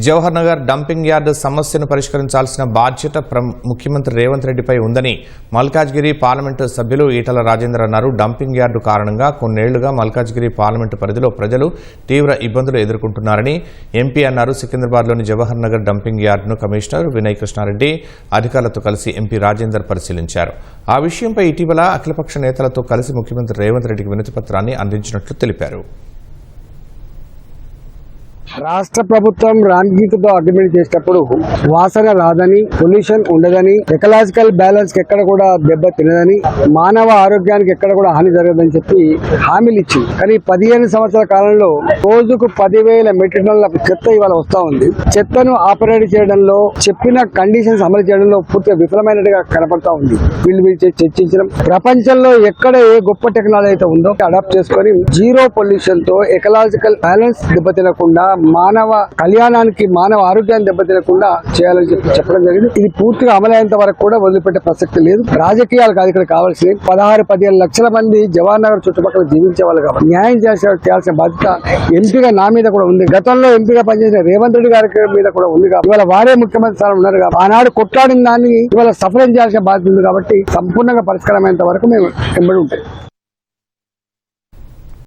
Jawahar Nagar dumping yard సమస్యను పరిష్కరించాల్సిన బాధ్యత ముఖ్యమంత్రి రేవంత్ రెడ్డిపై ఉందని మల్కాజ్గిరి పార్లమెంటు సభ్యులు ఈటల రాజేందర్ అన్నారు. డంపింగ్ యార్డు కారణంగా కొన్నేళ్లుగా మల్కాజ్గిరి పార్లమెంటు పరిధిలో ప్రజలు తీవ్ర ఇబ్బందులు ఎదుర్కొంటున్నారని ఎంపీ అన్నారు. సికింద్రాబాద్లోని జవహర్ నగర్ డంపింగ్ యార్డును కమిషనర్ వినయ్ కృష్ణారెడ్డి అధికారులతో కలిసి ఎంపీ రాజేందర్ పరిశీలించారు. ఆ విషయంపై ఇటీవల అఖిలపక్ష నేతలతో కలిసి ముఖ్యమంత్రి రేవంత్ రెడ్డికి వినతిపత్రాన్ని అందించినట్లు తెలిపారు. రాష్ట్ర ప్రభుత్వం రామ్గీతో అగ్రిమెంట్ చేసేటప్పుడు వాసన రాదని, పొల్యూషన్ ఉండదని, ఎకలాజికల్ బ్యాలెన్స్ ఎక్కడ కూడా దెబ్బ తినదని, మానవ ఆరోగ్యానికి ఎక్కడ కూడా హాని జరగదని చెప్పి హామీలు ఇచ్చి కానీ 15 సంవత్సరాల కాలంలో రోజుకు 10,000 మెట్రిక్ టన్నుల చెత్త ఇవాళ వస్తా ఉంది. చెత్తను ఆపరేట్ చేయడంలో, చెప్పిన కండిషన్స్ అమలు చేయడంలో పూర్తిగా విఫలమైనట్టుగా కనపడతా ఉంది. వీళ్ళు చర్చించడం ప్రపంచంలో ఎక్కడ ఏ గొప్ప టెక్నాలజీ అయితే ఉందో అడాప్ట్ చేసుకొని జీరో పొల్యూషన్ తో ఎకలాజికల్ బ్యాలెన్స్ దెబ్బతినకుండా, మానవ కళ్యాణానికి, మానవ ఆరోగ్యాన్ని దెబ్బతినకుండా చేయాలని చెప్పడం జరిగింది. ఇది పూర్తిగా అమలయ్యేంత వరకు కూడా వదిలిపెట్టే ప్రసక్తి లేదు. రాజకీయాలు కాదు ఇక్కడ కావాల్సింది. 16-17 లక్షల మంది జవహర్ నగర్ చుట్టుపక్కల జీవించే వాళ్ళు కాబట్టి న్యాయం చేయాల్సిన బాధ్యత ఎంపీగా నా మీద కూడా ఉంది. గతంలో ఎంపీగా పనిచేసిన రేవంత్ రెడ్డి గారి మీద కూడా ఉంది కాబట్టి ఇవాళ వారే ముఖ్యమంత్రి స్థానం ఉన్నారు కాబట్టి ఆనాడు కొట్లాడిన దాన్ని ఇవాళ సఫలం చేయాల్సిన బాధ్యత ఉంది కాబట్టి సంపూర్ణంగా పరిష్కారమైనంత వరకు మేము వెంబడి ఉంటాం.